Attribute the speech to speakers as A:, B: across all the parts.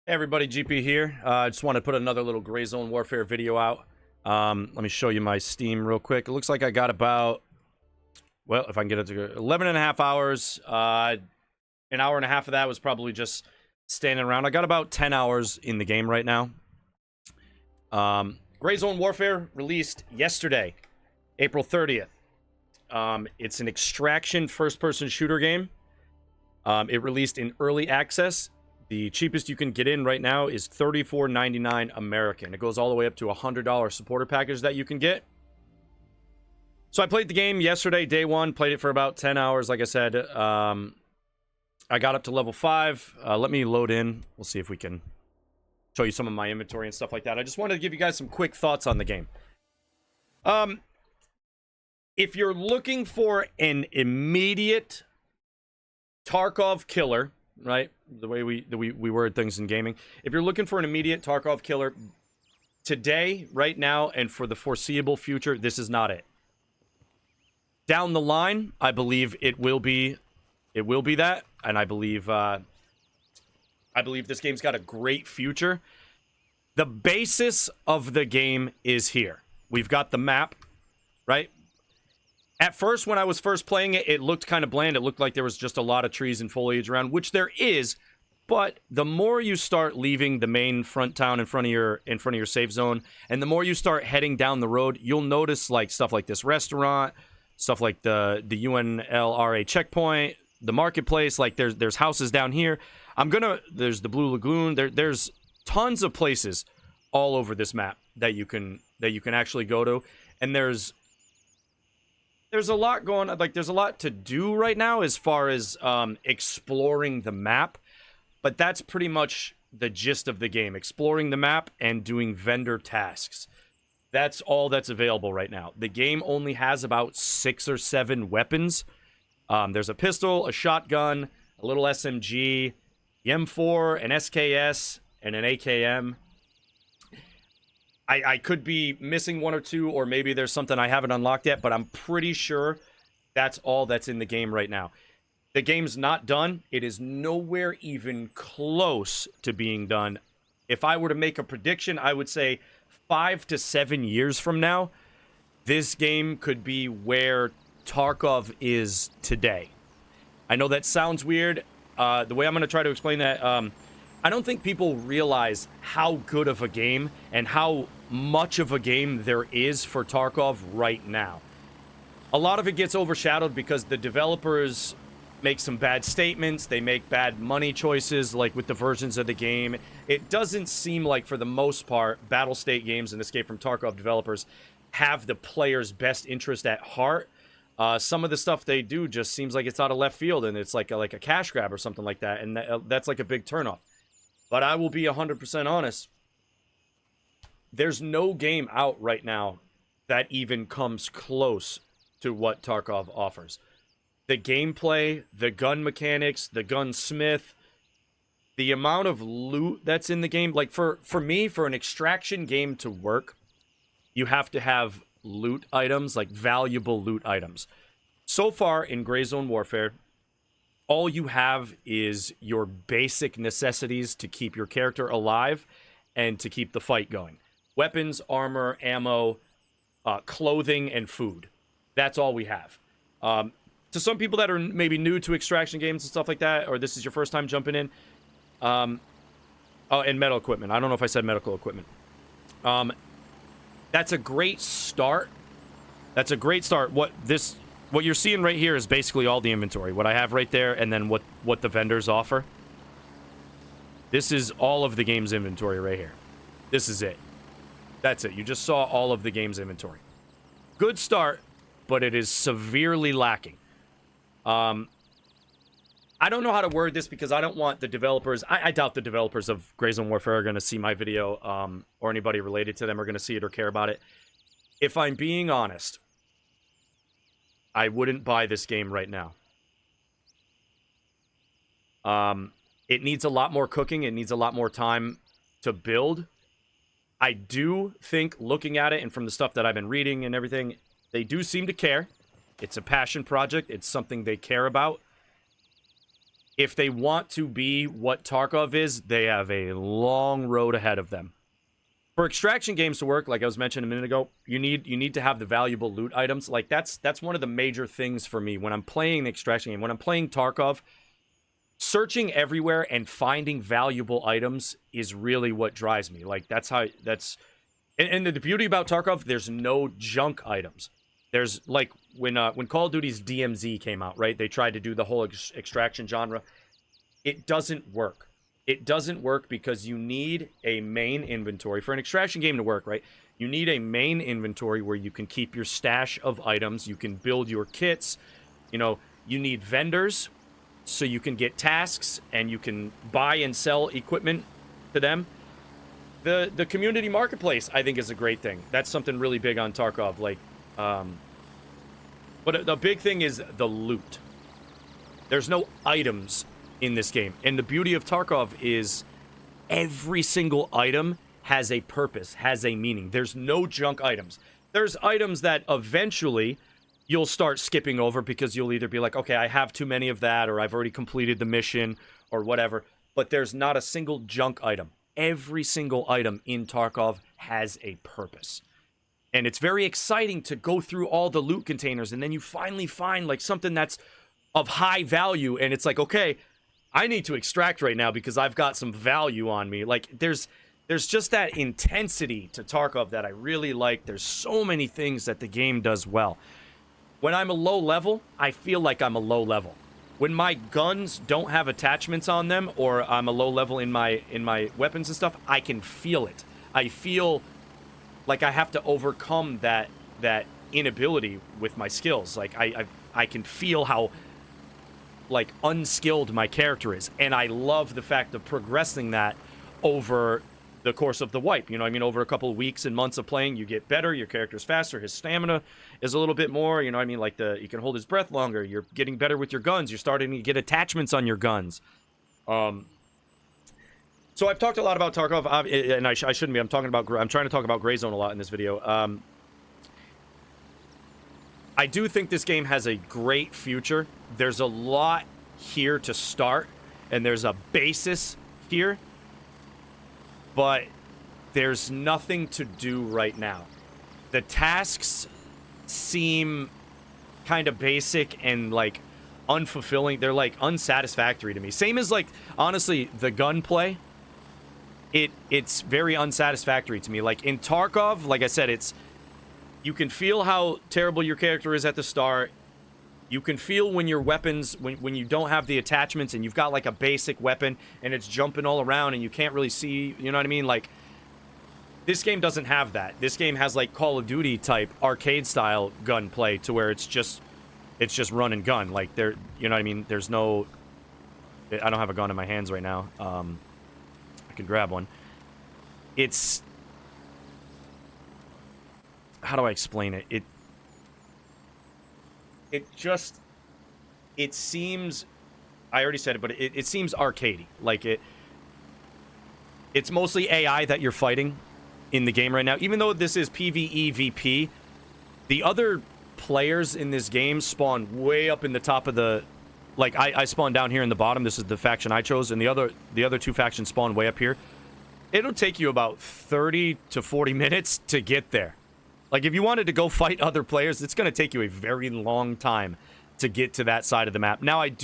A: Hey everybody, GP here. I just want to put another little Gray Zone Warfare video out. Let me show you my Steam real quick. It looks like I got about, well, if I can get it to 11 and a half hours. An hour and a half of that was probably just standing around. I got about 10 hours in the game right now. Gray Zone Warfare released yesterday, April 30th. It's an extraction first-person shooter game. It released in early access. The cheapest you can get in right now is $34.99 American. It goes all the way up to a $100 supporter package that you can get. So I played the game yesterday, day one. Played it for about 10 hours, like I said. I got up to level 5. Let me load in. We'll see if we can show you some of my inventory and stuff like that. I just wanted to give you guys some quick thoughts on the game. If you're looking for an immediate Tarkov killer, right? The way we word things in gaming. If you're looking for an immediate Tarkov killer today, right now, and for the foreseeable future, this is not it. Down the line, I believe it will be that, and I believe this game's got a great future. The basis of the game is here. We've got the map, right? At first, when I was first playing it, it looked kind of bland. It looked like there was just a lot of trees and foliage around, which there is. But the more you start leaving the main front town in front of your safe zone, and the more you start heading down the road, you'll notice like stuff like this restaurant, stuff like the UNLRA checkpoint, the marketplace. Like there's houses down here. There's the Blue Lagoon. There's tons of places all over this map that you can actually go to, and there's a lot going on. Like, there's a lot to do right now as far as exploring the map. But that's pretty much the gist of the game. Exploring the map and doing vendor tasks. That's all that's available right now. The game only has about 6 or 7 weapons. There's a pistol, a shotgun, a little SMG, the M4, an SKS, and an AKM. I could be missing 1 or 2, or maybe there's something I haven't unlocked yet, but I'm pretty sure that's all that's in the game right now. The game's not done. It is nowhere even close to being done. If I were to make a prediction, I would say 5 to 7 years from now, this game could be where Tarkov is today. I know that sounds weird. The way I'm going to try to explain that, I don't think people realize how good of a game and how much of a game there is for Tarkov right now. A lot of it gets overshadowed because the developers make some bad statements. They make bad money choices, like with the versions of the game. It doesn't seem like, for the most part, Battle State Games and Escape from Tarkov developers have the player's best interest at heart. Some of the stuff they do just seems like it's out of left field, and it's like a cash grab or something like that, and that's like a big turnoff. But I will be 100% honest. There's no game out right now that even comes close to what Tarkov offers. The gameplay, the gun mechanics, the gunsmith, the amount of loot that's in the game. Like, for me, for an extraction game to work, you have to have loot items, like valuable loot items. So far in Gray Zone Warfare, all you have is your basic necessities to keep your character alive and to keep the fight going. Weapons, armor, ammo, clothing, and food. That's all we have. To some people that are maybe new to extraction games and stuff like that, or this is your first time jumping in, oh, and medical equipment. I don't know if I said medical equipment. That's a great start. That's a great start. What you're seeing right here is basically all the inventory. What I have right there, and then what the vendors offer. This is all of the game's inventory right here. This is it. That's it. You just saw all of the game's inventory. Good start, but it is severely lacking. I don't know how to word this because I don't want the developers... I doubt the developers of Gray Zone Warfare are going to see my video, or anybody related to them are going to see it or care about it. If I'm being honest, I wouldn't buy this game right now. It needs a lot more cooking. It needs a lot more time to build. I do think, looking at it and from the stuff that I've been reading and everything, they do seem to care. It's a passion project. It's something they care about. if they want to be what Tarkov is, they have a long road ahead of them. For extraction games to work, like I was mentioning a minute ago, you need to have the valuable loot items. Like that's one of the major things for me when I'm playing an extraction game. When I'm playing Tarkov, searching everywhere and finding valuable items is really what drives me. Like and the beauty about Tarkov, there's no junk items. There's like when Call of Duty's DMZ came out, right? They tried to do the whole extraction genre. It doesn't work. It doesn't work because you need a main inventory for an extraction game to work, right? You need a main inventory where you can keep your stash of items, you can build your kits. You know, you need vendors so you can get tasks and you can buy and sell equipment to them. The community marketplace, I think, is a great thing. That's something really big on Tarkov. Like, but the big thing is the loot. There's no items in this game. And the beauty of Tarkov is every single item has a purpose, has a meaning. There's no junk items. There's items that eventually you'll start skipping over because you'll either be like, okay, I have too many of that, or I've already completed the mission, or whatever. But there's not a single junk item. Every single item in Tarkov has a purpose. And it's very exciting to go through all the loot containers, and then you finally find like something that's of high value, and it's like, okay, I need to extract right now because I've got some value on me. Like, there's just that intensity to Tarkov that I really like. There's so many things that the game does well. When I'm a low level, I feel like I'm a low level. When my guns don't have attachments on them, or I'm a low level in my weapons and stuff, I can feel it. I feel like I have to overcome that inability with my skills. Like, I can feel how like unskilled my character is, and I love the fact of progressing that over the course of the wipe. You know what I mean? Over a couple of weeks and months of playing, you get better, your character's faster, his stamina is a little bit more, you know what I mean? Like, you can hold his breath longer, you're getting better with your guns, you're starting to get attachments on your guns. So I've talked a lot about Tarkov, and I shouldn't be. I'm trying to talk about Gray Zone a lot in this video. I do think this game has a great future. There's a lot here to start, and there's a basis here, but there's nothing to do right now. The tasks seem kind of basic and like unfulfilling. They're like unsatisfactory to me. Same as like, honestly, the gunplay. It's very unsatisfactory to me. Like in Tarkov, like I said, you can feel how terrible your character is at the start. You can feel when your weapons, when you don't have the attachments and you've got like a basic weapon and it's jumping all around and you can't really see, you know what I mean? Like, this game doesn't have that. This game has like Call of Duty type arcade style gunplay to where it's just run and gun. Like, you know what I mean? There's no, I don't have a gun in my hands right now. I can grab one. It's, how do I explain it? It seems, I already said it, but it seems arcadey. Like, it's mostly AI that you're fighting in the game right now. Even though this is PvEVP, the other players in this game spawn way up in the top of the, like, I spawn down here in the bottom. This is the faction I chose, and the other two factions spawn way up here. It'll take you about 30 to 40 minutes to get there. Like, if you wanted to go fight other players, it's going to take you a very long time to get to that side of the map. Now, I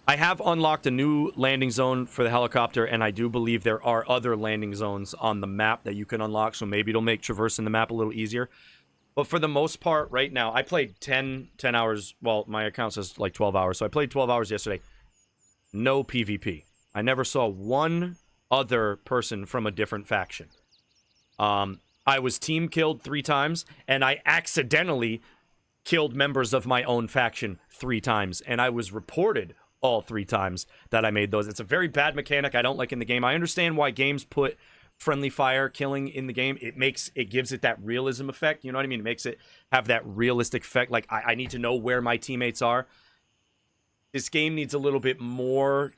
A: have unlocked a new landing zone for the helicopter, and I do believe there are other landing zones on the map that you can unlock, so maybe it'll make traversing the map a little easier. But for the most part, right now, I played 10 hours. Well, my account says like 12 hours, so I played 12 hours yesterday. No PvP. I never saw one other person from a different faction. I was team killed 3 times, and I accidentally killed members of my own faction 3 times, and I was reported all 3 times that I made those. It's a very bad mechanic I don't like in the game. I understand why games put friendly fire killing in the game. It gives it that realism effect, you know what I mean? It makes it have that realistic effect. Like, I need to know where my teammates are. This game needs a little bit more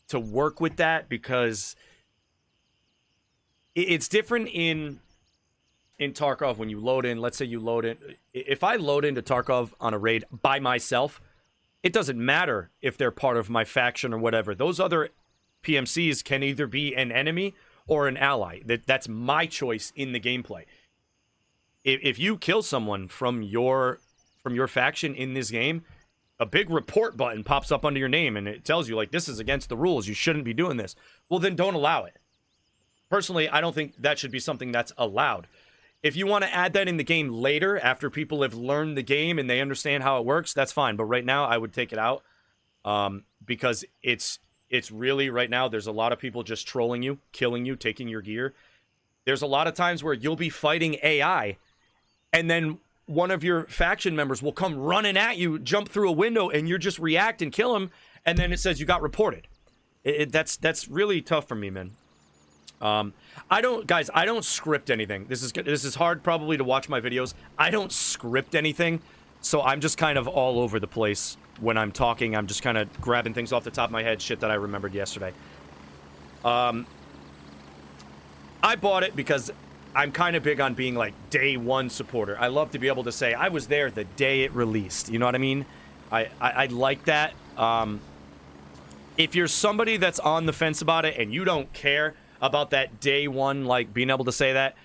A: to work with that, because it's different in Tarkov when you load in. Let's say you load in. If I load into Tarkov on a raid by myself, it doesn't matter if they're part of my faction or whatever. Those other PMCs can either be an enemy or an ally. That's my choice in the gameplay. If you kill someone from your faction in this game, a big report button pops up under your name and it tells you, like, this is against the rules, you shouldn't be doing this. Well, then don't allow it. Personally, I don't think that should be something that's allowed. If you want to add that in the game later, after people have learned the game and they understand how it works, that's fine. But right now, I would take it out because it's really, right now, there's a lot of people just trolling you, killing you, taking your gear. There's a lot of times where you'll be fighting AI, and then one of your faction members will come running at you, jump through a window, and you just react and kill him, and then it says you got reported. That's really tough for me, man. I don't script anything. This is hard probably to watch my videos. I don't script anything, so I'm just kind of all over the place when I'm talking. I'm just kind of grabbing things off the top of my head, shit that I remembered yesterday. I bought it because I'm kind of big on being like day one supporter. I love to be able to say I was there the day it released. You know what I mean? I like that. If you're somebody that's on the fence about it and you don't care about that day one, like being able to say that,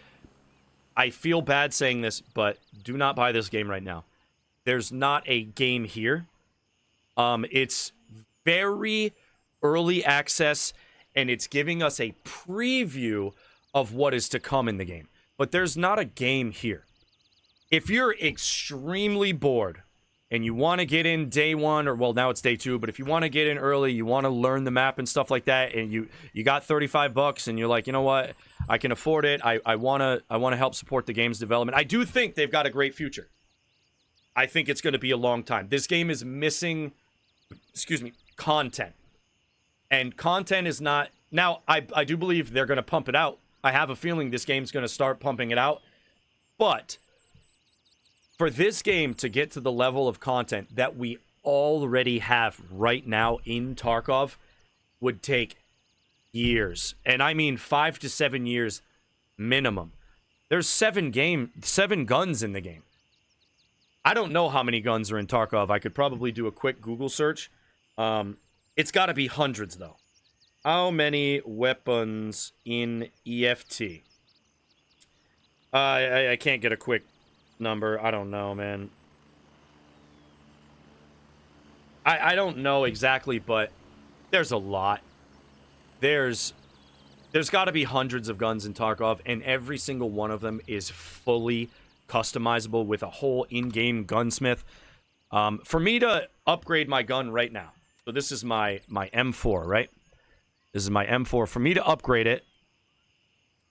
A: I feel bad saying this, but do not buy this game right now. There's not a game here. It's very early access, and it's giving us a preview of what is to come in the game. But there's not a game here. If you're extremely bored and you want to get in day one, or well, now it's day two, but if you want to get in early, you want to learn the map and stuff like that, and you got $35 and you're like, you know what, I can afford it. I want to help support the game's development. I do think they've got a great future. I think it's going to be a long time. This game is missing, content. And content is not... Now, I do believe they're going to pump it out. I have a feeling this game's going to start pumping it out. But for this game to get to the level of content that we already have right now in Tarkov would take years. And I mean 5 to 7 years minimum. There's 7 guns in the game. I don't know how many guns are in Tarkov. I could probably do a quick Google search. It's got to be hundreds, though. How many weapons in EFT? I can't get a quick number. I don't know, man. I don't know exactly, but there's a lot. There's got to be hundreds of guns in Tarkov, and every single one of them is fully customizable with a whole in-game gunsmith. For me to upgrade my gun right now, so this is my M4, right? This is my M4. For me to upgrade it,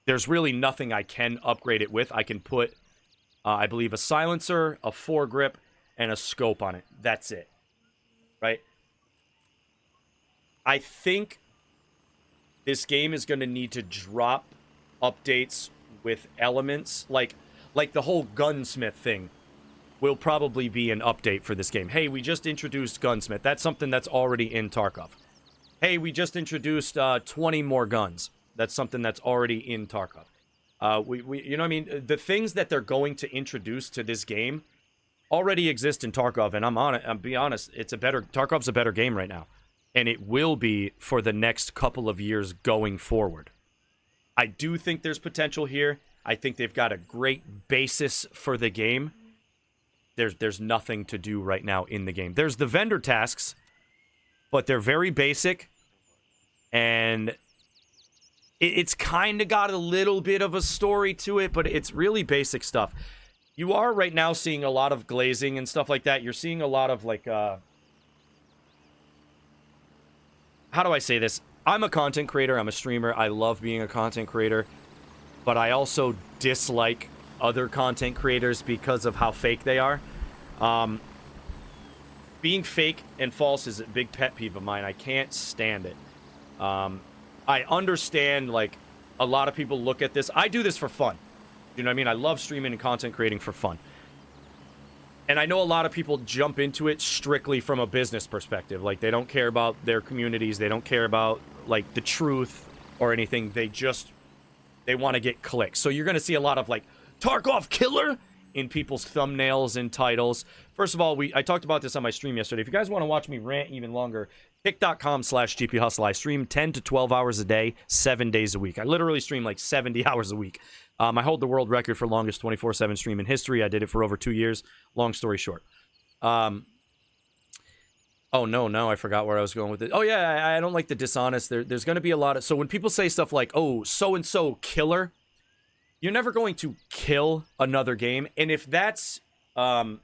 A: there's really nothing I can upgrade it with. I can put, I believe, a silencer, a foregrip, and a scope on it. That's it, right? I think this game is going to need to drop updates with elements, like the whole gunsmith thing will probably be an update for this game. Hey, we just introduced gunsmith. That's something that's already in Tarkov. Hey, we just introduced 20 more guns. That's something that's already in Tarkov. You know what I mean? The things that they're going to introduce to this game already exist in Tarkov, and I'll be honest, Tarkov's a better game right now. And it will be for the next couple of years going forward. I do think there's potential here. I think they've got a great basis for the game. There's nothing to do right now in the game. There's the vendor tasks, but they're very basic, and it's kind of got a little bit of a story to it, but it's really basic stuff. You are right now seeing a lot of glazing and stuff like that. You're seeing a lot of, like, how do I say this? I'm a content creator. I'm a streamer. I love being a content creator, but I also dislike other content creators because of how fake they are. Being fake and false is a big pet peeve of mine. I can't stand it. I understand, like, a lot of people look at this. I do this for fun. You know what I mean? I love streaming and content creating for fun. And I know a lot of people jump into it strictly from a business perspective. Like, they don't care about their communities. They don't care about, like, the truth or anything. They want to get clicks. So you're going to see a lot of, like, Tarkov killer in people's thumbnails and titles. First of all, I talked about this on my stream yesterday. If you guys want to watch me rant even longer, kick.com/GPHustle. I stream 10 to 12 hours a day, 7 days a week. I literally stream like 70 hours a week. I hold the world record for longest 24/7 stream in history. I did it for over 2 years. Long story short. Oh, no, I forgot where I was going with it. Oh, yeah, I don't like the dishonest. There's going to be a lot of... So when people say stuff like, oh, so-and-so killer, you're never going to kill another game. And if that's what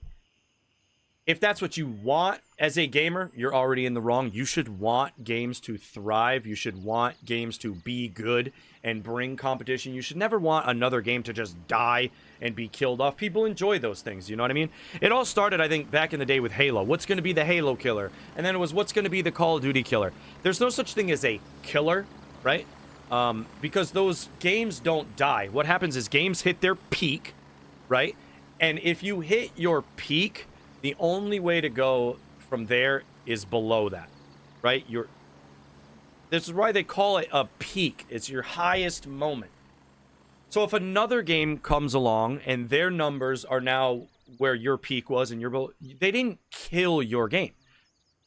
A: you want as a gamer, you're already in the wrong. You should want games to thrive. You should want games to be good and bring competition. You should never want another game to just die and be killed off. People enjoy those things, you know what I mean? It all started, I think, back in the day with Halo. What's going to be the Halo killer? And then it was, what's going to be the Call of Duty killer? There's no such thing as a killer, right? Because those games don't die. What happens is games hit their peak, right? And if you hit your peak, the only way to go from there is below that, right? This is why they call it a peak. It's your highest moment. So if another game comes along and their numbers are now where your peak was and they didn't kill your game.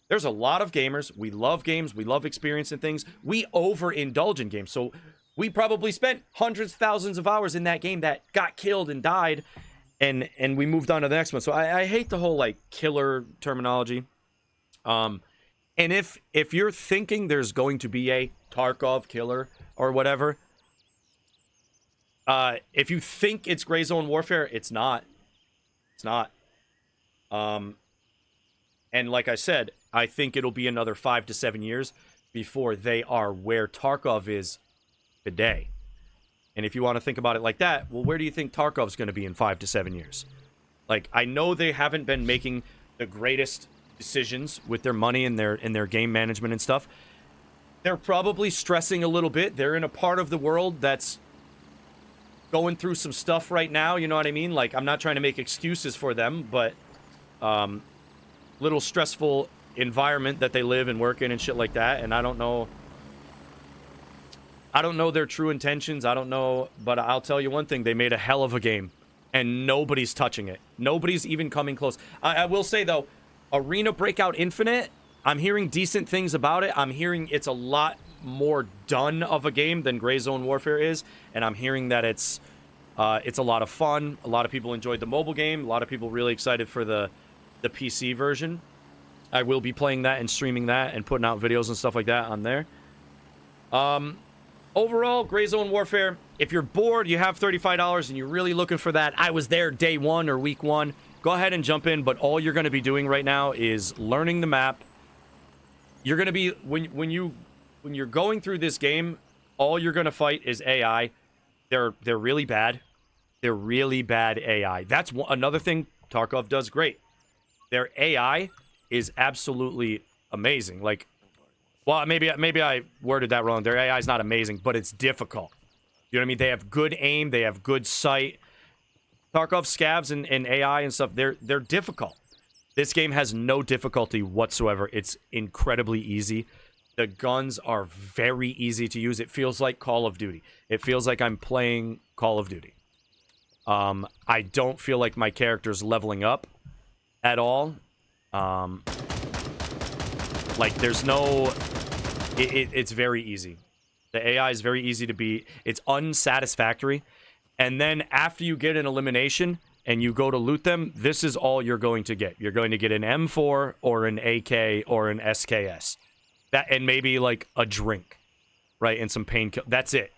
A: There's a lot of gamers. We love games. We love experiencing things. We overindulge in games. So we probably spent hundreds, thousands of hours in that game that got killed and died, and we moved on to the next one. So I hate the whole like killer terminology. And if you're thinking there's going to be a Tarkov killer or whatever, if you think it's Gray Zone Warfare, it's not. It's not. And like I said, I think it'll be another 5 to 7 years before they are where Tarkov is today. And if you want to think about it like that, well, where do you think Tarkov's going to be in 5 to 7 years? Like, I know they haven't been making the greatest decisions with their money and their game management and stuff. They're probably stressing a little bit. They're in a part of the world that's going through some stuff right now, you know what I mean? Like, I'm not trying to make excuses for them, but little stressful environment that they live and work in and shit like that. And I don't know their true intentions. I don't know, but I'll tell you one thing. They made a hell of a game, and nobody's touching it. Nobody's even coming close. I will say, though, Arena Breakout Infinite, I'm hearing decent things about it. I'm hearing it's a lot more done of a game than Gray Zone Warfare is, and I'm hearing that it's a lot of fun. A lot of people enjoyed the mobile game. A lot of people really excited for the PC version. I will be playing that and streaming that and putting out videos and stuff like that on there. Overall, Gray Zone Warfare, if you're bored, you have $35 and you're really looking for that, I was there day one or week one, go ahead and jump in. But all you're going to be doing right now is learning the map. You're going to be, when you're going through this game, all you're going to fight is AI. They're really bad. They're really bad AI. That's another thing Tarkov does great. Their AI is absolutely amazing. Like, well, maybe I worded that wrong. Their AI is not amazing, but it's difficult. You know what I mean? They have good aim. They have good sight. Tarkov scavs and AI and stuff, they're difficult. This game has no difficulty whatsoever. It's incredibly easy. The guns are very easy to use. It feels like Call of Duty. It feels like I'm playing Call of Duty. I don't feel like my character's leveling up at all. Like, there's no... It's very easy. The AI is very easy to beat. It's unsatisfactory. And then after you get an elimination and you go to loot them, this is all you're going to get. You're going to get an M4 or an AK or an SKS. That, and maybe like a drink, right? And some painkiller. That's it.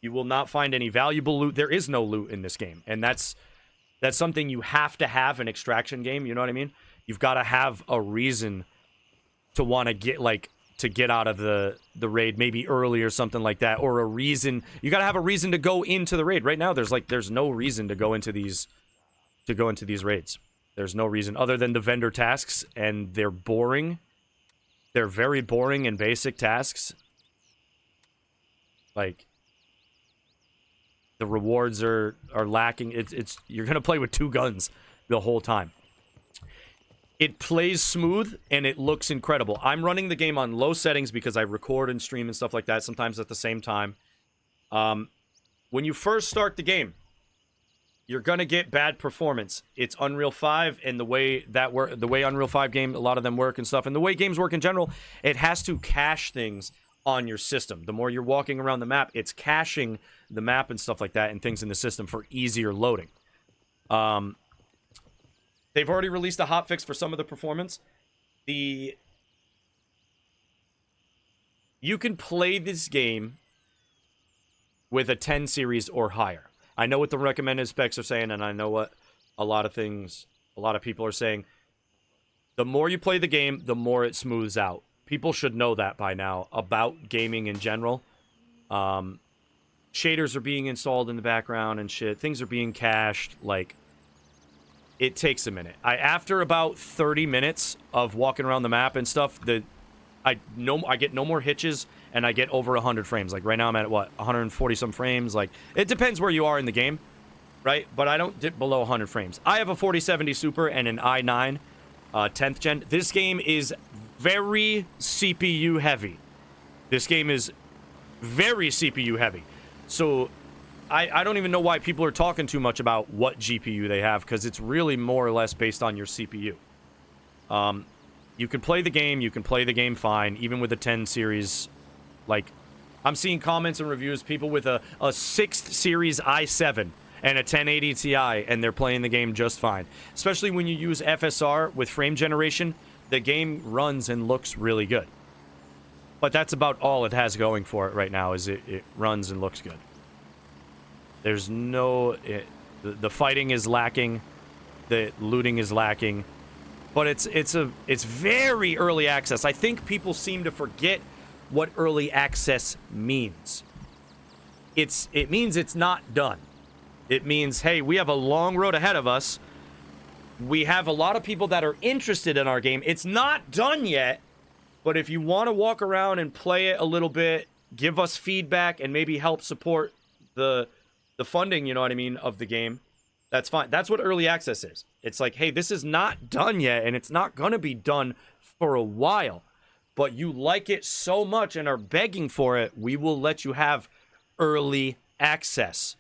A: You will not find any valuable loot. There is no loot in this game. And that's something you have to have an extraction game. You know what I mean? You've got to have a reason to want to get, like, to get out of the raid maybe early or something like that, or a reason. You got to have a reason to go into the raid. Right now there's no reason to go into these raids. There's no reason other than the vendor tasks, and they're boring. They're very boring and basic tasks. Like, the rewards are lacking. It's you're going to play with 2 guns the whole time. It plays smooth, and it looks incredible. I'm running the game on low settings because I record and stream and stuff like that, sometimes at the same time. When you first start the game, you're gonna get bad performance. It's Unreal 5, and the way Unreal 5 game, a lot of them work and stuff, and the way games work in general, it has to cache things on your system. The more you're walking around the map, it's caching the map and stuff like that, and things in the system for easier loading. They've already released a hotfix for some of the performance. You can play this game with a 10 series or higher. I know what the recommended specs are saying, and I know what a lot of people are saying. The more you play the game, the more it smooths out. People should know that by now about gaming in general. Shaders are being installed in the background and shit. Things are being cached. Like, it takes a minute. After about 30 minutes of walking around the map and stuff, I get no more hitches, and I get over 100 frames. Like, right now I'm at, what, 140 some frames? Like, it depends where you are in the game, right? But I don't dip below 100 frames. I have a 4070 Super and an i9 10th gen. This game is very CPU heavy. This game is very CPU heavy. So I don't even know why people are talking too much about what GPU they have, because it's really more or less based on your CPU. You can play the game fine, even with a 10 series. Like, I'm seeing comments and reviews, people with a 6th series i7 and a 1080 Ti, and they're playing the game just fine. Especially when you use FSR with frame generation, the game runs and looks really good. But that's about all it has going for it right now, is it runs and looks good. There's no... the fighting is lacking, the looting is lacking, but it's very early access. I think people seem to forget what early access means. It means it's not done. It means, hey, we have a long road ahead of us. We have a lot of people that are interested in our game. It's not done yet, but if you want to walk around and play it a little bit, give us feedback, and maybe help support the funding, you know what I mean, of the game, that's fine. That's what early access is. It's like, hey, this is not done yet, and it's not going to be done for a while, but you like it so much and are begging for it, we will let you have early access,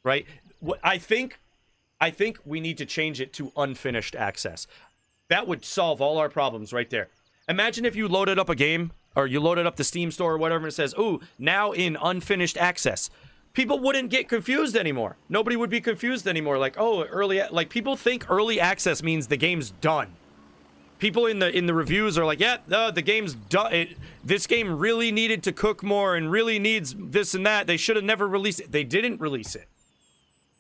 A: right? I think we need to change it to unfinished access. That would solve all our problems right there. Imagine if you loaded up a game, or you loaded up the Steam store or whatever, and it says, ooh, now in unfinished access. People wouldn't get confused anymore. Nobody would be confused anymore. Like, oh, like, people think early access means the game's done. People in the reviews are like, yeah, no, the game's done. This game really needed to cook more and really needs this and that. They should have never released it. They didn't release it.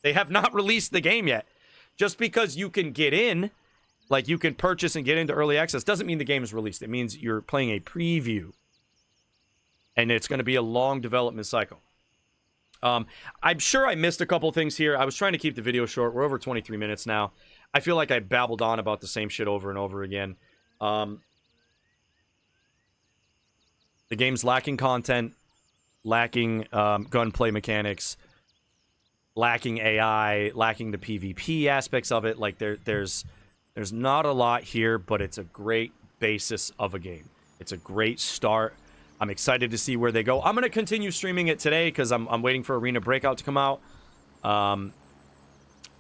A: They have not released the game yet. Just because you can get in, like, you can purchase and get into early access, doesn't mean the game is released. It means you're playing a preview. And it's going to be a long development cycle. I'm sure I missed a couple things here. I was trying to keep the video short. We're over 23 minutes now. I feel like I babbled on about the same shit over and over again. The game's lacking content, lacking gunplay mechanics, lacking AI, lacking the PvP aspects of it. Like, there's not a lot here, but it's a great basis of a game. It's a great start. I'm excited to see where they go. I'm going to continue streaming it today because I'm waiting for Arena Breakout to come out.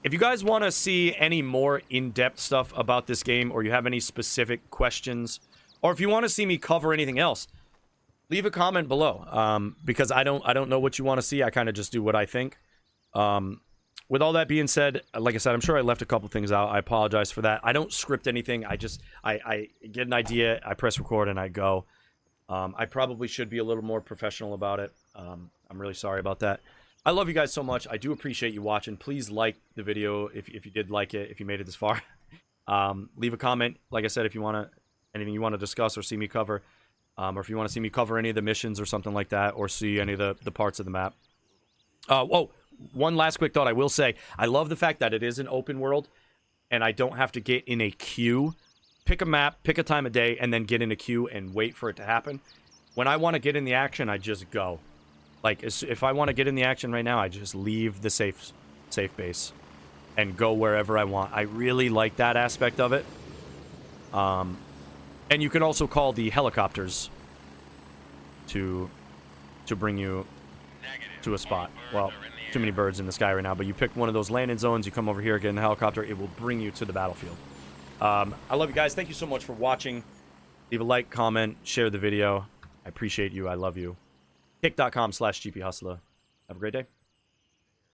A: If you guys want to see any more in-depth stuff about this game, or you have any specific questions, or if you want to see me cover anything else, leave a comment below. Because I don't know what you want to see. I kind of just do what I think. With all that being said, like I said, I'm sure I left a couple things out. I apologize for that. I don't script anything. I get an idea, I press record, and I go. I probably should be a little more professional about it. I'm really sorry about that. I love you guys so much. I do appreciate you watching. Please like the video if you did like it, if you made it this far. Leave a comment, like I said, if you want to, anything you want to discuss or see me cover. Or if you want to see me cover any of the missions or something like that, or see any of the parts of the map. Oh, one last quick thought I will say. I love the fact that it is an open world, and I don't have to get in a queue. Pick a map, pick a time of day, and then get in a queue and wait for it to happen. When I want to get in the action, I just go. Like, if I want to get in the action right now, I just leave the safe base and go wherever I want. I really like that aspect of it. And you can also call the helicopters to bring you to a spot. Well, too many birds in the sky right now, but you pick one of those landing zones, you come over here, get in the helicopter, it will bring you to the battlefield. I love you guys. Thank you so much for watching. Leave a like, comment, share the video. I appreciate you. I love you. Kick.com/GPHustler. Have a great day.